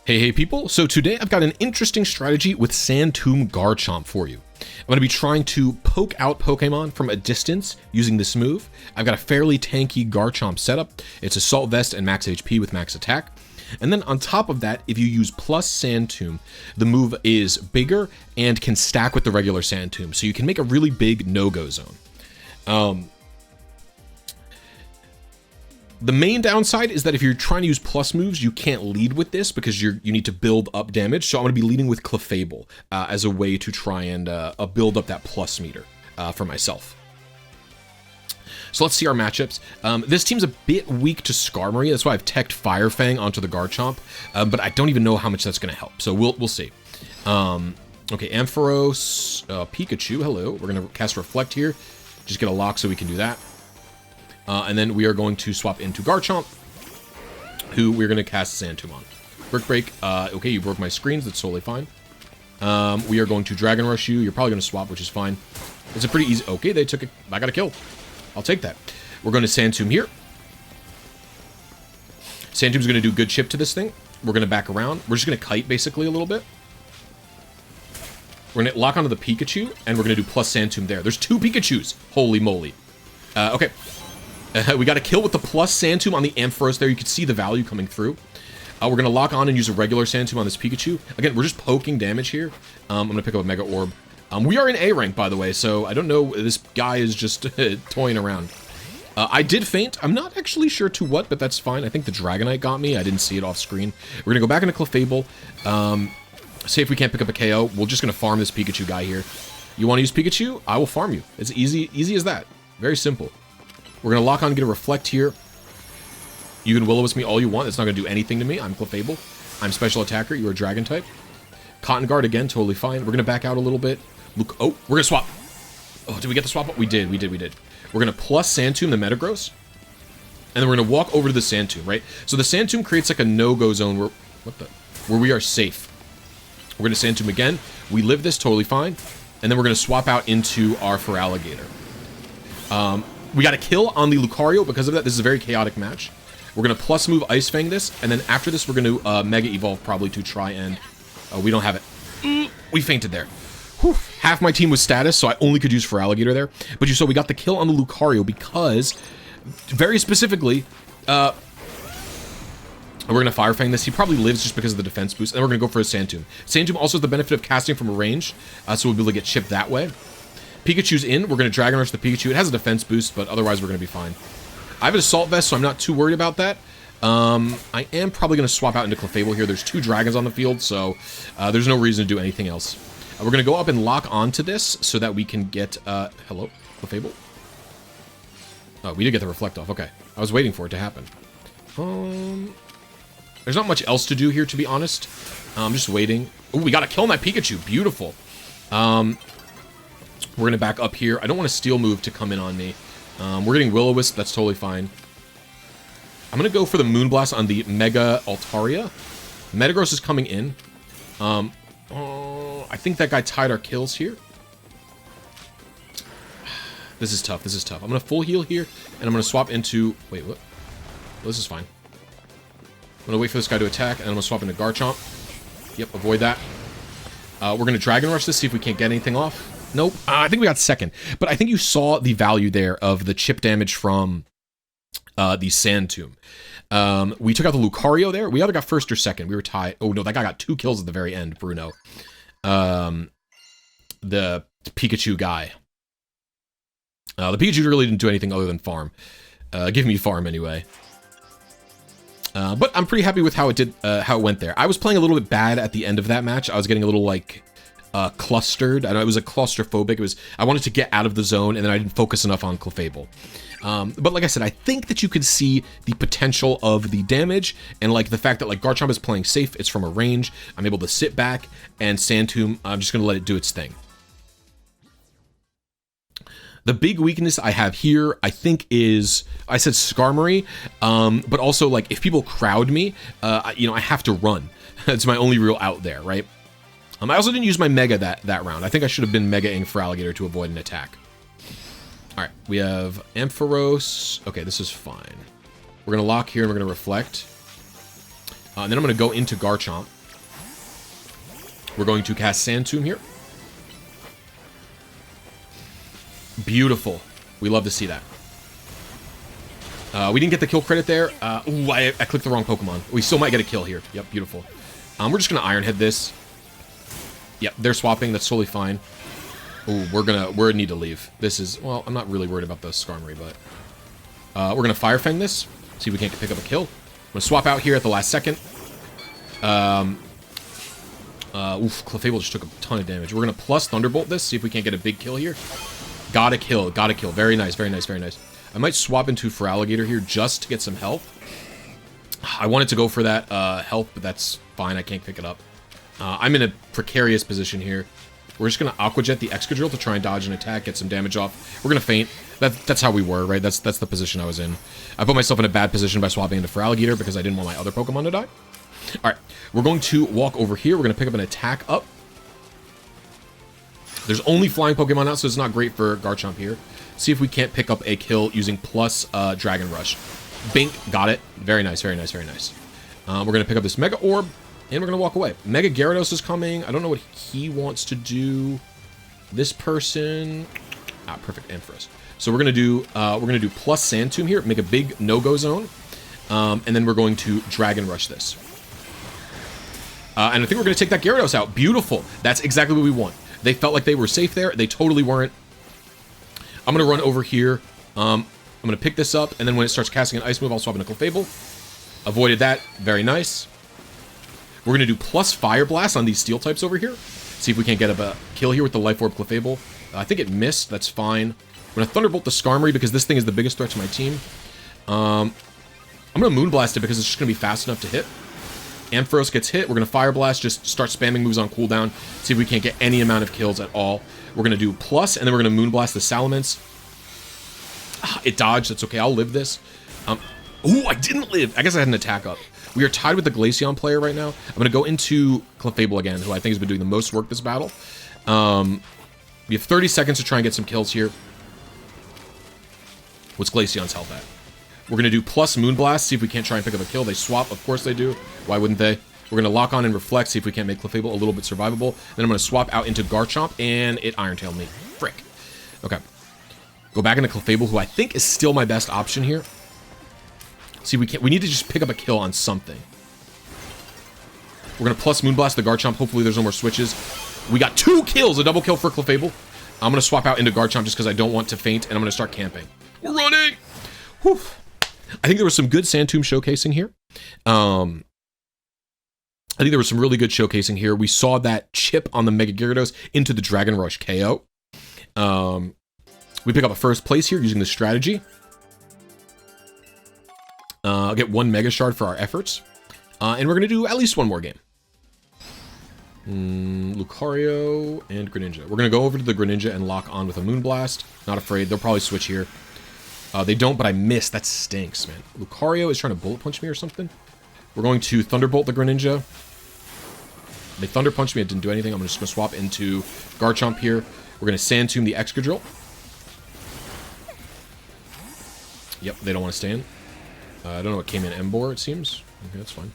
Hey people, so today I've got an interesting strategy with Sand Tomb Garchomp for you. I'm going to be trying to poke out Pokemon from a distance using this move. I've got a fairly tanky Garchomp setup. It's Assault Vest and max HP with max attack. And then on top of that, if you use plus Sand Tomb, the move is bigger and can stack with the regular Sand Tomb. So you can make a really big no-go zone. The main downside is that if you're trying to use plus moves, you can't lead with this because you need to build up damage. So I'm going to be leading with Clefable as a way to try and build up that plus meter for myself. So let's see our matchups. This team's a bit weak to Skarmory. That's why I've teched Fire Fang onto the Garchomp, but I don't even know how much that's going to help. So we'll see. Okay, Ampharos, Pikachu, hello. We're going to cast Reflect here. Just get a lock so we can do that. And then we are going to swap into Garchomp, who we're going to cast Sand Tomb on. Brick Break. Okay, you broke my screens. That's totally fine. We are going to Dragon Rush you. You're probably going to swap, which is fine. It's a pretty easy... Okay, they took it. I got a kill. I'll take that. We're going to Sand Tomb here. Sand Tomb's going to do good chip to this thing. We're going to back around. We're just going to kite, basically, a little bit. We're going to lock onto the Pikachu, and we're going to do plus Sand Tomb there. There's two Pikachus. Holy moly. Okay. We got a kill with the plus Sand Tomb on the Ampharos there. You can see the value coming through. We're going to lock on and use a regular Sand Tomb on this Pikachu. Again, we're just poking damage here. I'm going to pick up a Mega Orb. We are in A rank, by the way, so I don't know. This guy is just toying around. I did faint. I'm not actually sure to what, but that's fine. I think the Dragonite got me. I didn't see it off screen. We're going to go back into Clefable. See if we can't pick up a KO. We're just going to farm this Pikachu guy here. You want to use Pikachu? I will farm you. It's easy as that. Very simple. We're going to lock on and get a Reflect here. You can Will-O-Wisp me all you want. It's not going to do anything to me. I'm Clefable. I'm Special Attacker. You are Dragon type. Cotton Guard again, totally fine. We're going to back out a little bit. Look, oh, we're going to swap. Oh, did we get the swap up? We did. We're going to plus Sand Tomb the Metagross. And then we're going to walk over to the Sand Tomb, right? So the Sand Tomb creates like a no-go zone where we are safe. We're going to Sand Tomb again. We live this totally fine. And then we're going to swap out into our Feraligatr. We got a kill on the Lucario because of that. This is a very chaotic match. We're going to plus move Ice Fang this, and then after this, we're going to Mega Evolve probably to try and... we don't have it. We fainted there. Whew. Half my team was status, so I only could use Feraligatr there. But you saw we got the kill on the Lucario because, very specifically, we're going to Fire Fang this. He probably lives just because of the defense boost, and then we're going to go for a Sand Tomb. Sand Tomb also has the benefit of casting from a range, so we'll be able to get chipped that way. Pikachu's in. We're going to Dragon Rush the Pikachu. It has a defense boost, but otherwise we're going to be fine. I have an Assault Vest, so I'm not too worried about that. I am probably going to swap out into Clefable here. There's two dragons on the field, so there's no reason to do anything else. We're going to go up and lock onto this so that we can get... hello, Clefable? Oh, we did get the Reflect off. Okay. I was waiting for it to happen. There's not much else to do here, to be honest. I'm just waiting. Oh, we got a kill on that Pikachu. Beautiful. We're going to back up here. I don't want a Steel move to come in on me. We're getting Will-O-Wisp. That's totally fine. I'm going to go for the Moonblast on the Mega Altaria. Metagross is coming in. I think that guy tied our kills here. This is tough. I'm going to full heal here, and I'm going to swap into... Wait, what? This is fine. I'm going to wait for this guy to attack, and I'm going to swap into Garchomp. Yep, avoid that. We're going to Dragon Rush this, see if we can't get anything off. Nope. I think we got second. But I think you saw the value there of the chip damage from the Sand Tomb. We took out the Lucario there. We either got first or second. We were tied. Oh, no, that guy got 2 kills at the very end, Bruno. The Pikachu guy. The Pikachu really didn't do anything other than farm. Give me farm anyway. But I'm pretty happy with how it went there. I was playing a little bit bad at the end of that match. I was getting a little, like... clustered. I know it was a claustrophobic. I wanted to get out of the zone, and then I didn't focus enough on Clefable. But like I said, I think that you could see the potential of the damage, and like the fact that like Garchomp is playing safe. It's from a range. I'm able to sit back, and Sand Tomb, I'm just going to let it do its thing. The big weakness I have here, I think, is, I said Skarmory, but also like if people crowd me, I have to run. It's my only real out there, right? I also didn't use my Mega that round. I think I should have been Mega-ing Feraligatr to avoid an attack. Alright, we have Ampharos. Okay, this is fine. We're going to lock here and we're going to Reflect. And then I'm going to go into Garchomp. We're going to cast Sand Tomb here. Beautiful. We love to see that. We didn't get the kill credit there. Ooh, I clicked the wrong Pokemon. We still might get a kill here. Yep, beautiful. We're just going to Iron Head this. Yep, they're swapping. That's totally fine. Ooh, we're need to leave. This is, well, I'm not really worried about the Skarmory, but we're going to Fire Fang this. See if we can't pick up a kill. I'm going to swap out here at the last second. Clefable just took a ton of damage. We're going to plus Thunderbolt this, see if we can't get a big kill here. Got a kill, got a kill. Very nice, very nice, very nice. I might swap into Feraligatr here just to get some health. I wanted to go for that health, but that's fine. I can't pick it up. I'm in a precarious position here. We're just going to Aqua Jet the Excadrill to try and dodge an attack, get some damage off. We're going to faint. That's how we were, right? That's the position I was in. I put myself in a bad position by swapping into Feraligatr because I didn't want my other Pokemon to die. All right, we're going to walk over here. We're going to pick up an attack up. There's only flying Pokemon out, so it's not great for Garchomp here. See if we can't pick up a kill using plus Dragon Rush. Bink, got it. Very nice, very nice, very nice. We're going to pick up this Mega Orb, and we're going to walk away. Mega Gyarados is coming. I don't know what he wants to do. This person... perfect Ampharos. So we're going to do plus Sand Tomb here, make a big no-go zone, and then we're going to Dragon Rush this. And I think we're going to take that Gyarados out. Beautiful. That's exactly what we want. They felt like they were safe there. They totally weren't. I'm going to run over here. I'm going to pick this up, and then when it starts casting an Ice move, I'll swap into Clefable. Avoided that. Very nice. We're going to do plus Fire Blast on these Steel types over here. See if we can't get a kill here with the Life Orb Clefable. I think it missed. That's fine. I'm going to Thunderbolt the Skarmory because this thing is the biggest threat to my team. I'm going to Moonblast it because it's just going to be fast enough to hit. Ampharos gets hit. We're going to Fire Blast, just start spamming moves on cooldown. See if we can't get any amount of kills at all. We're going to do plus, and then we're going to Moonblast the Salamence. It dodged. That's okay. I'll live this. Ooh, I didn't live. I guess I had an attack up. We are tied with the Glaceon player right now. I'm going to go into Clefable again, who I think has been doing the most work this battle. We have 30 seconds to try and get some kills here. What's Glaceon's health at? We're going to do plus Moonblast, see if we can't try and pick up a kill. They swap. Of course they do. Why wouldn't they? We're going to lock on and Reflect, see if we can't make Clefable a little bit survivable. Then I'm going to swap out into Garchomp, and it Iron Tail me. Frick. Okay. Go back into Clefable, who I think is still my best option here. See, we need to just pick up a kill on something. We're going to plus Moonblast the Garchomp. Hopefully there's no more switches. We got 2 kills, a double kill for Clefable. I'm going to swap out into Garchomp just because I don't want to faint, and I'm going to start camping. We're running! Whew. I think there was some good Sand Tomb showcasing here. I think there was some really good showcasing here. We saw that chip on the Mega Gyarados into the Dragon Rush KO. We pick up a first place here using this strategy. I'll get 1 Mega Shard for our efforts. And we're going to do at least 1 more game. Lucario and Greninja. We're going to go over to the Greninja and lock on with a Moonblast. Not afraid. They'll probably switch here. They don't, but I missed. That stinks, man. Lucario is trying to Bullet Punch me or something. We're going to Thunderbolt the Greninja. They Thunder Punched me. It didn't do anything. I'm just going to swap into Garchomp here. We're going to Sand Tomb the Excadrill. Yep, they don't want to stand. I don't know what came in. Emboar, it seems. Okay, that's fine.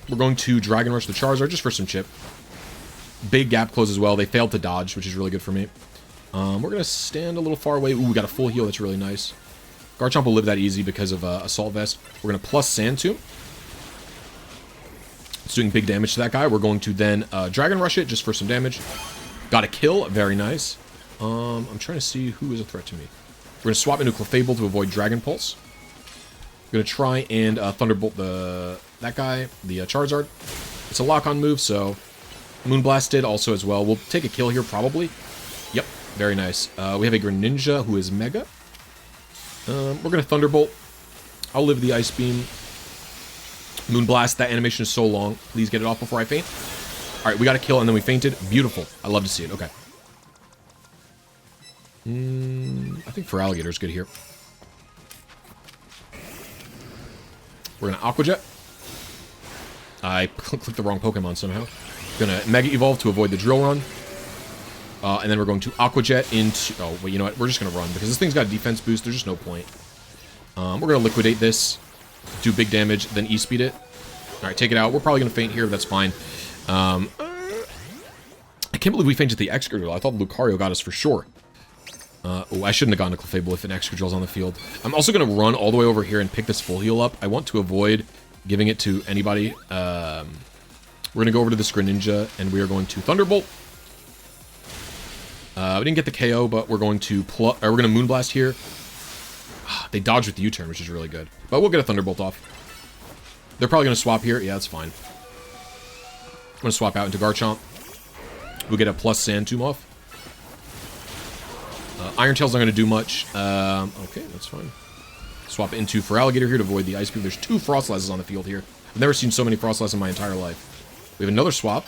We're going to Dragon Rush the Charizard just for some chip. Big gap close as well. They failed to dodge, which is really good for me. We're going to stand a little far away. Ooh, we got a full heal. That's really nice. Garchomp will live that easy because of Assault Vest. We're going to plus Sand Tomb. It's doing big damage to that guy. We're going to then Dragon Rush it just for some damage. Got a kill. Very nice. I'm trying to see who is a threat to me. We're going to swap into Clefable to avoid Dragon Pulse. We're going to try and Thunderbolt that guy, the Charizard. It's a lock-on move, so Moonblast did also as well. We'll take a kill here, probably. Yep, very nice. We have a Greninja who is Mega. We're going to Thunderbolt. I'll live the Ice Beam. Moonblast, that animation is so long. Please get it off before I faint. All right, we got a kill, and then we fainted. Beautiful. I love to see it. Okay. I think Feraligatr is good here. We're going to Aqua Jet. I clicked the wrong Pokemon somehow. Going to Mega Evolve to avoid the Drill Run. And then we're going to Aqua Jet into... Oh, wait, you know what? We're just going to run because this thing's got a defense boost. There's just no point. We're going to Liquidate this. Do big damage, then E-Speed it. All right, take it out. We're probably going to faint here, but that's fine. I can't believe we fainted the Excadrill. I thought Lucario got us for sure. Oh, I shouldn't have gone to Clefable if an Excadrill's on the field. I'm also going to run all the way over here and pick this full heal up. I want to avoid giving it to anybody. We're going to go over to this Greninja, and we are going to Thunderbolt. We didn't get the KO, but we're going to Moonblast here. They dodged with the U-turn, which is really good. But we'll get a Thunderbolt off. They're probably going to swap here. Yeah, that's fine. I'm going to swap out into Garchomp. We'll get a plus Sand Tomb off. Iron Tail's not going to do much. Okay, that's fine. Swap into Feraligatr here to avoid the Ice Beam. There's 2 Frostlasses on the field here. I've never seen so many Frostlasses in my entire life. We have another swap.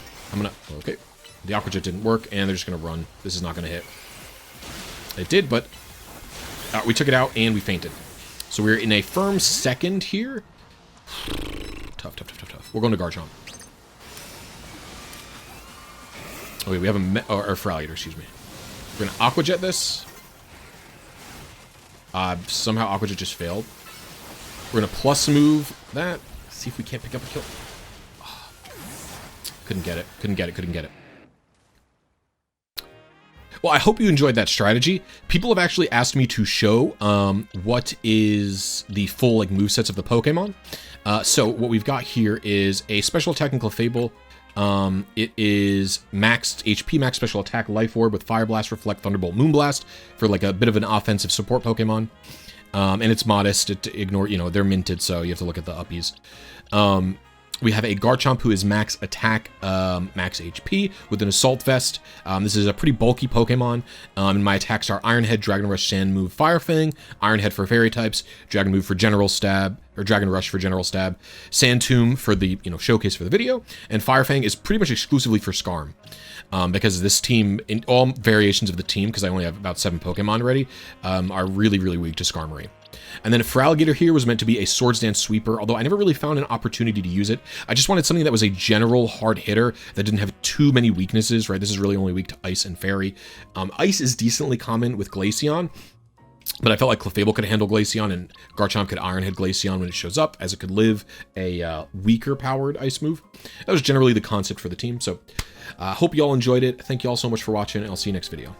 Okay. The Aqua Jet didn't work, and they're just going to run. This is not going to hit. It did, but we took it out, and we fainted. So we're in a firm second here. Tough. We're going to Garchomp. Oh, wait, we have a Feraligatr, excuse me. We're going to Aqua Jet this. Somehow Aqua Jet just failed. We're going to plus move that. See if we can't pick up a kill. Oh, couldn't get it. Well, I hope you enjoyed that strategy. People have actually asked me to show what is the full movesets of the Pokemon. So what we've got here is a special attack in Clefable. It is maxed HP, max special attack, Life Orb with Fire Blast, Reflect, Thunderbolt, Moonblast for like a bit of an offensive support Pokemon. And it's modest to ignore, they're minted, so you have to look at the uppies. We have a Garchomp who is max attack, max HP with an Assault Vest. This is a pretty bulky Pokemon. And my attacks are Iron Head, Dragon Rush, Sand Move, Fire Fang, Iron Head for Fairy types, Dragon Move for General Stab, or Dragon Rush for General Stab, Sand Tomb for the showcase for the video, and Fire Fang is pretty much exclusively for Skarm. Because this team, in all variations of the team, because I only have about 7 Pokemon already, are really, really weak to Skarmory. And then Feraligatr here was meant to be a Swords Dance Sweeper, although I never really found an opportunity to use it. I just wanted something that was a general hard hitter that didn't have too many weaknesses, right? This is really only weak to Ice and Fairy. Ice is decently common with Glaceon, but I felt like Clefable could handle Glaceon, and Garchomp could Iron Head Glaceon when it shows up, as it could live a weaker powered Ice move. That was generally the concept for the team, so hope you all enjoyed it. Thank you all so much for watching, and I'll see you next video.